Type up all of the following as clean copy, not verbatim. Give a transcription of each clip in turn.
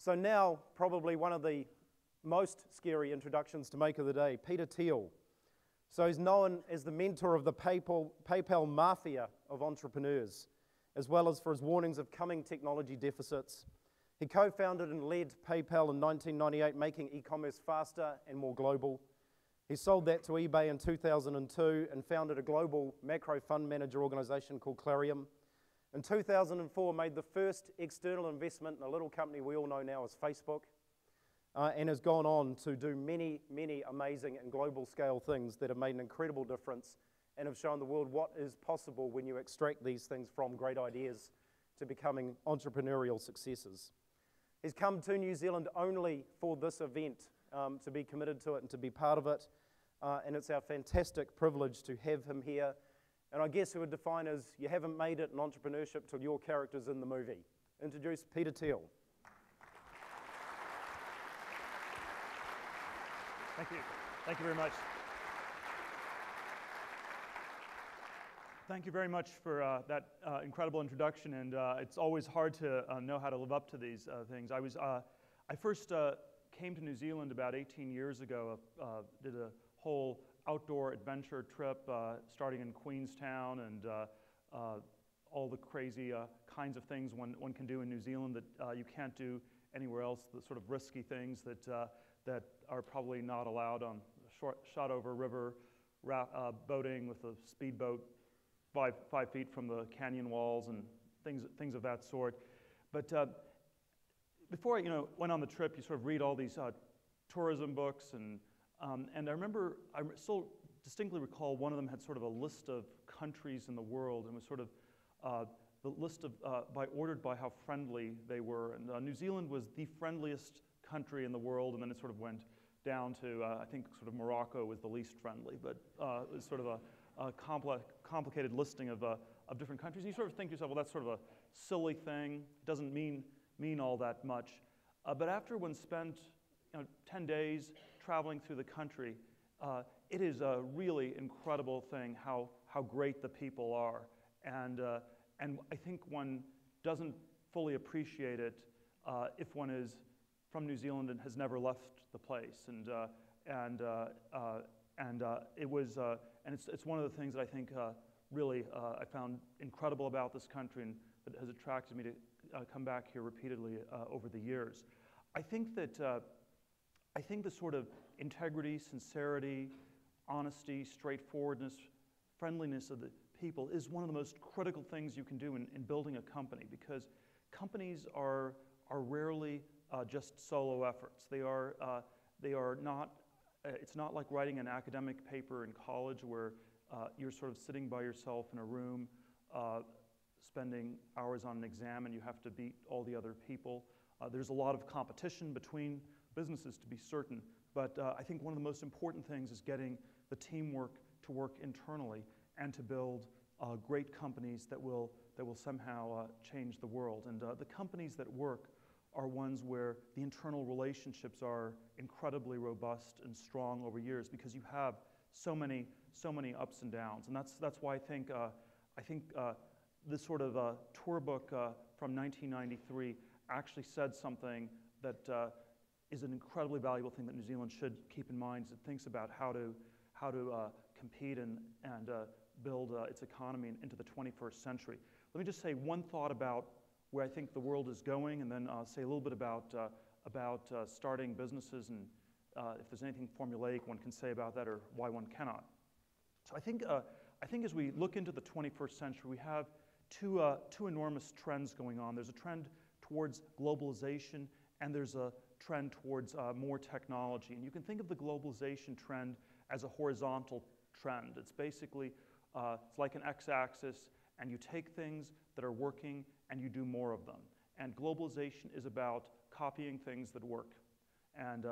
So now, probably one of the most scary introductions to make of the day, Peter Thiel. So he's known as the mentor of the PayPal mafia of entrepreneurs, as well as for his warnings of coming technology deficits. He co-founded and led PayPal in 1998, making e-commerce faster and more global. He sold that to eBay in 2002 and founded a global macro fund manager organization called Clarium. In 2004, made the first external investment in a little company we all know now as Facebook, and has gone on to do many, many amazing and global scale things that have made an incredible difference and have shown the world what is possible when you extract these things from great ideas to becoming entrepreneurial successes. He's come to New Zealand only for this event, to be committed to it and to be part of it, and it's our fantastic privilege to have him here. And I guess we would define as you haven't made it in entrepreneurship till your character's in the movie. Introduce Peter Thiel. Thank you. Thank you very much. Thank you very much for that incredible introduction, and it's always hard to know how to live up to these things. I first came to New Zealand about 18 years ago, did a whole outdoor adventure trip starting in Queenstown and all the crazy kinds of things one can do in New Zealand that you can't do anywhere else, the sort of risky things that are probably not allowed on shot over river boating with a speedboat 5 feet from the canyon walls and things of that sort. But before I went on the trip, you sort of read all these tourism books, and I remember, I still distinctly recall one of them had sort of a list of countries in the world, and was sort of the list of ordered by how friendly they were. And New Zealand was the friendliest country in the world, and then it sort of went down to I think sort of Morocco was the least friendly, but it was sort of a complicated listing of different countries. And you sort of think to yourself, well, that's sort of a silly thing. It doesn't mean all that much. But after one spent 10 days traveling through the country, it is a really incredible thing how great the people are. And I think one doesn't fully appreciate it if one is from New Zealand and has never left the place. And it's one of the things that I think really I found incredible about this country, and that has attracted me to come back here repeatedly over the years. I think the sort of integrity, sincerity, honesty, straightforwardness, friendliness of the people is one of the most critical things you can do in building a company, because companies are rarely just solo efforts. They are not. It's not like writing an academic paper in college where you're sort of sitting by yourself in a room, spending hours on an exam, and you have to beat all the other people. There's a lot of competition between businesses, to be certain, but I think one of the most important things is getting the teamwork to work internally and to build great companies that will somehow change the world. And the companies that work are ones where the internal relationships are incredibly robust and strong over years, because you have so many ups and downs. And that's why I think this sort of tour book from 1993 actually said something that is an incredibly valuable thing that New Zealand should keep in mind as it thinks about how to compete and build its economy into the 21st century. Let me just say one thought about where I think the world is going, and then say a little bit about starting businesses, and if there's anything formulaic one can say about that, or why one cannot. So I think as we look into the 21st century, we have two enormous trends going on. There's a trend towards globalization, and there's a trend towards more technology. And you can think of the globalization trend as a horizontal trend. It's basically, it's like an x-axis, and you take things that are working and you do more of them. And globalization is about copying things that work. And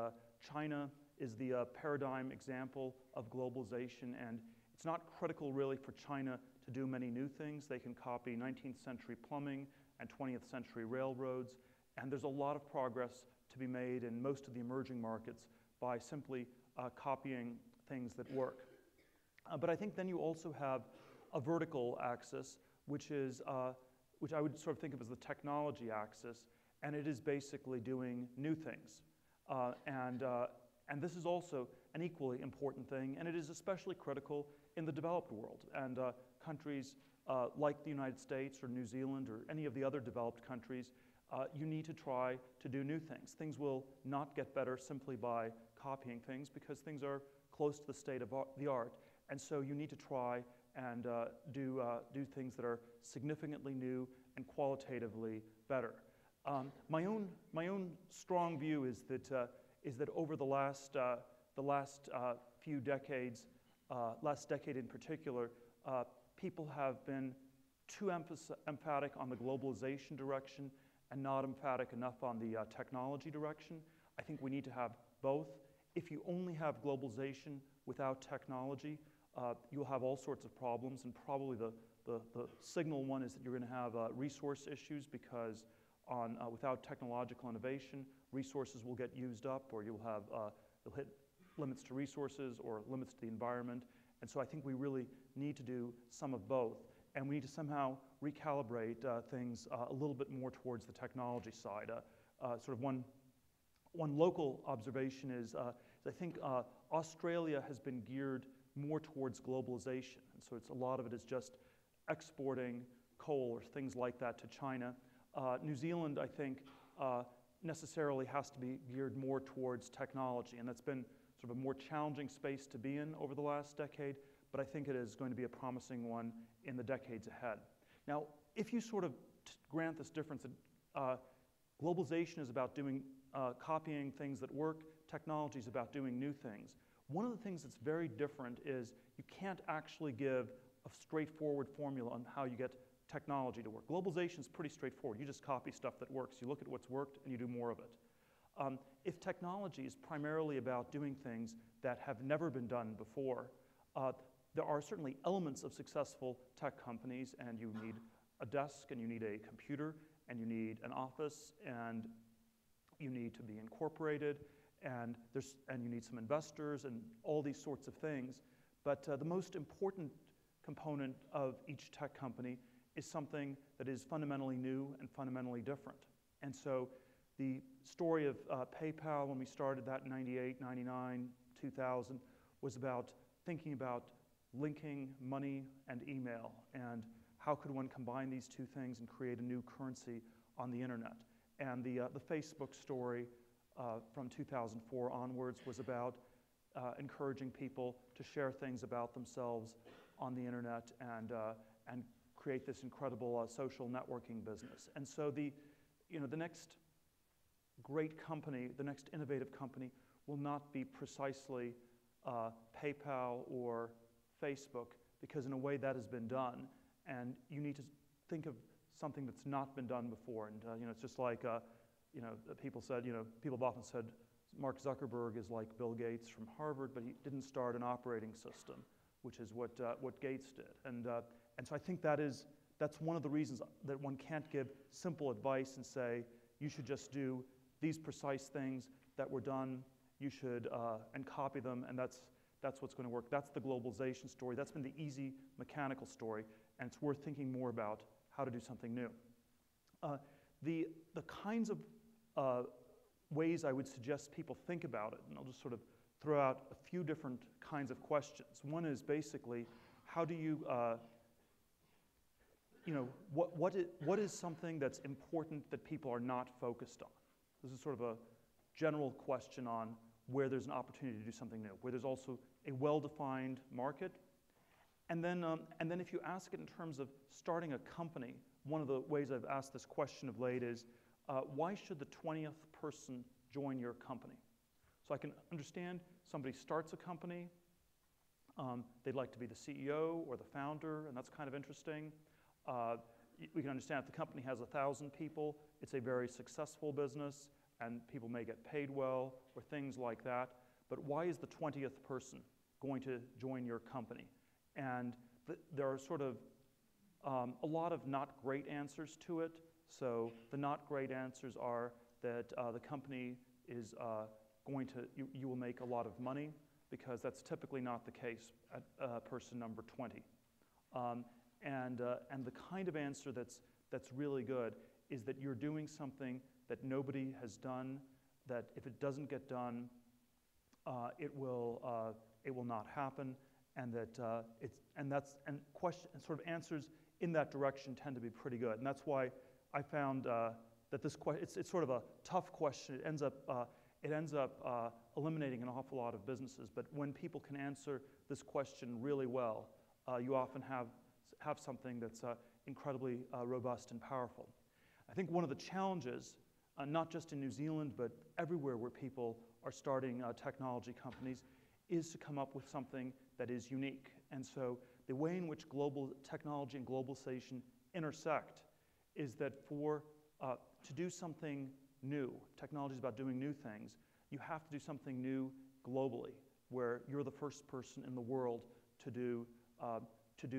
China is the paradigm example of globalization, and it's not critical really for China to do many new things. They can copy 19th century plumbing and 20th century railroads, and there's a lot of progress to be made in most of the emerging markets by simply copying things that work. But I think then you also have a vertical axis, which I would sort of think of as the technology axis, and it is basically doing new things. And this is also an equally important thing, and it is especially critical in the developed world. And countries like the United States or New Zealand or any of the other developed countries, you need to try to do new things. Things will not get better simply by copying things because things are close to the state of the art. And so you need to try and do things that are significantly new and qualitatively better. My own strong view is that over the last few decades, last decade in particular, people have been too emphatic on the globalization direction and not emphatic enough on the technology direction. I think we need to have both. If you only have globalization without technology, you'll have all sorts of problems, and probably the signal one is that you're going to have resource issues because without technological innovation, resources will get used up, or you'll hit limits to resources or limits to the environment. And so I think we really need to do some of both, and we need to somehow recalibrate things a little bit more towards the technology side. Sort of one local observation is I think Australia has been geared more towards globalization, and so a lot of it is just exporting coal or things like that to China. New Zealand, I think, necessarily has to be geared more towards technology, and that's been sort of a more challenging space to be in over the last decade, but I think it is going to be a promising one in the decades ahead. Now, if you sort of grant this difference, globalization is about copying things that work, technology is about doing new things. One of the things that's very different is you can't actually give a straightforward formula on how you get technology to work. Globalization is pretty straightforward. You just copy stuff that works. You look at what's worked and you do more of it. If technology is primarily about doing things that have never been done before, there are certainly elements of successful tech companies, and you need a desk, and you need a computer, and you need an office, and you need to be incorporated, and you need some investors, and all these sorts of things. But the most important component of each tech company is something that is fundamentally new and fundamentally different. And so the story of PayPal, when we started that in 98, 99, 2000, was about thinking about linking money and email, and how could one combine these two things and create a new currency on the internet. And the Facebook story from 2004 onwards was about encouraging people to share things about themselves on the internet and create this incredible social networking business. And so the next great company, the next innovative company, will not be precisely PayPal or Facebook, because in a way that has been done, and you need to think of something that's not been done before. And it's just like people have often said Mark Zuckerberg is like Bill Gates from Harvard, but he didn't start an operating system, which is what Gates did. And so I think that's one of the reasons that one can't give simple advice and say you should just do these precise things that were done. You should and copy them, and that's what's going to work. That's the globalization story. That's been the easy mechanical story, and it's worth thinking more about how to do something new. The kinds of ways I would suggest people think about it, and I'll just sort of throw out a few different kinds of questions. One is basically, how do you, what is something that's important that people are not focused on? This is sort of a general question on where there's an opportunity to do something new, where there's also a well-defined market. And then if you ask it in terms of starting a company, one of the ways I've asked this question of late is, why should the 20th person join your company? So I can understand somebody starts a company, they'd like to be the CEO or the founder, and that's kind of interesting. We can understand if the company has 1,000 people, it's a very successful business, and people may get paid well, or things like that. But why is the 20th person going to join your company? And there are sort of a lot of not great answers to it. So the not great answers are that the company is you will make a lot of money, because that's typically not the case at person number 20. And the kind of answer that's really good is that you're doing something that nobody has done, that if it doesn't get done, it will not happen, and that sort of answers in that direction tend to be pretty good. And that's why I found that this question, it's sort of a tough question. It ends up eliminating an awful lot of businesses. But when people can answer this question really well, you often have something that's incredibly robust and powerful. I think one of the challenges, not just in New Zealand, but everywhere where people are starting technology companies, is to come up with something that is unique. And so the way in which global technology and globalization intersect is that to do something new, technology is about doing new things, you have to do something new globally, where you're the first person in the world to do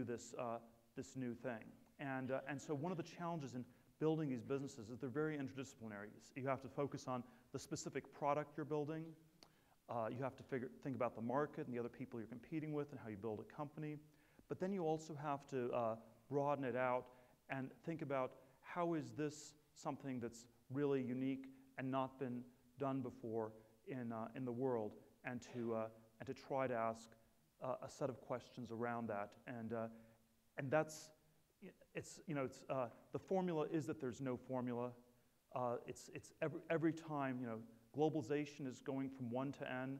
this new thing. And so one of the challenges in building these businesses is they're very interdisciplinary. You have to focus on the specific product you're building. You have to think about the market and the other people you're competing with and how you build a company. But then you also have to broaden it out and think about how is this something that's really unique and not been done before in the world, and to try to ask a set of questions around that. And that's the formula is that there's no formula. It's every time, globalization is going from 1 to N,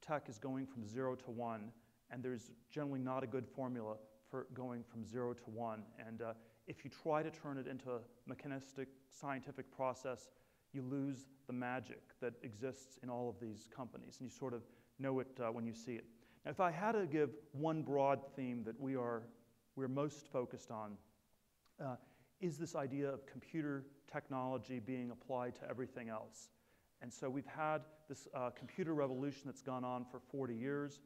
tech is going from 0 to 1, and there's generally not a good formula for going from 0 to 1. And if you try to turn it into a mechanistic scientific process, you lose the magic that exists in all of these companies, and you sort of know it when you see it. Now, if I had to give one broad theme that we're most focused on, is this idea of computer technology being applied to everything else. And so we've had this computer revolution that's gone on for 40 years.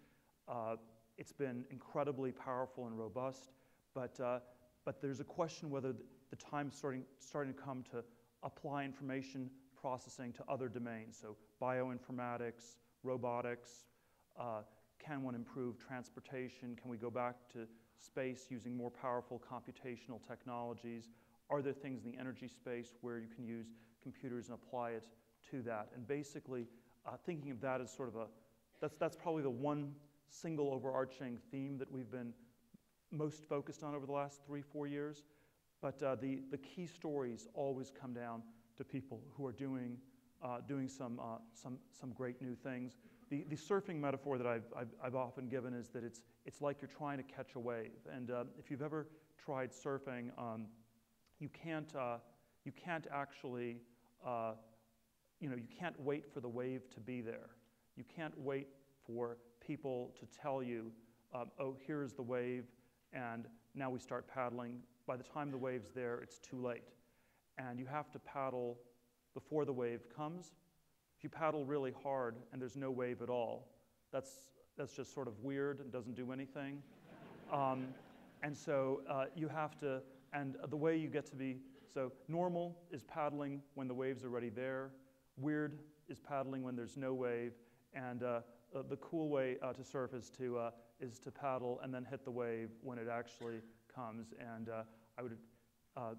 It's been incredibly powerful and robust, but there's a question whether the time's starting to come to apply information processing to other domains. So bioinformatics, robotics, can one improve transportation? Can we go back to space using more powerful computational technologies? Are there things in the energy space where you can use computers and apply it to that? And basically, thinking of that as sort of that's probably the one single overarching theme that we've been most focused on over the last 3-4 years. But the key stories always come down to people who are doing some great new things. The surfing metaphor that I've often given is that it's like you're trying to catch a wave. And if you've ever tried surfing, you can't actually you can't wait for the wave to be there. You can't wait for people to tell you, oh, here's the wave, and now we start paddling. By the time the wave's there, it's too late. And you have to paddle before the wave comes. If you paddle really hard and there's no wave at all, that's just sort of weird and doesn't do anything. And so you have to, and the way you get to be, so normal is paddling when the waves are already there. Weird is paddling when there's no wave. And the cool way to surf is to paddle and then hit the wave when it actually comes. And I would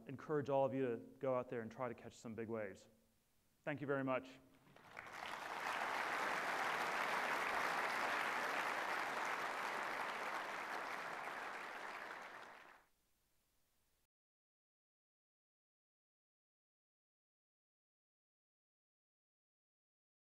encourage all of you to go out there and try to catch some big waves. Thank you very much.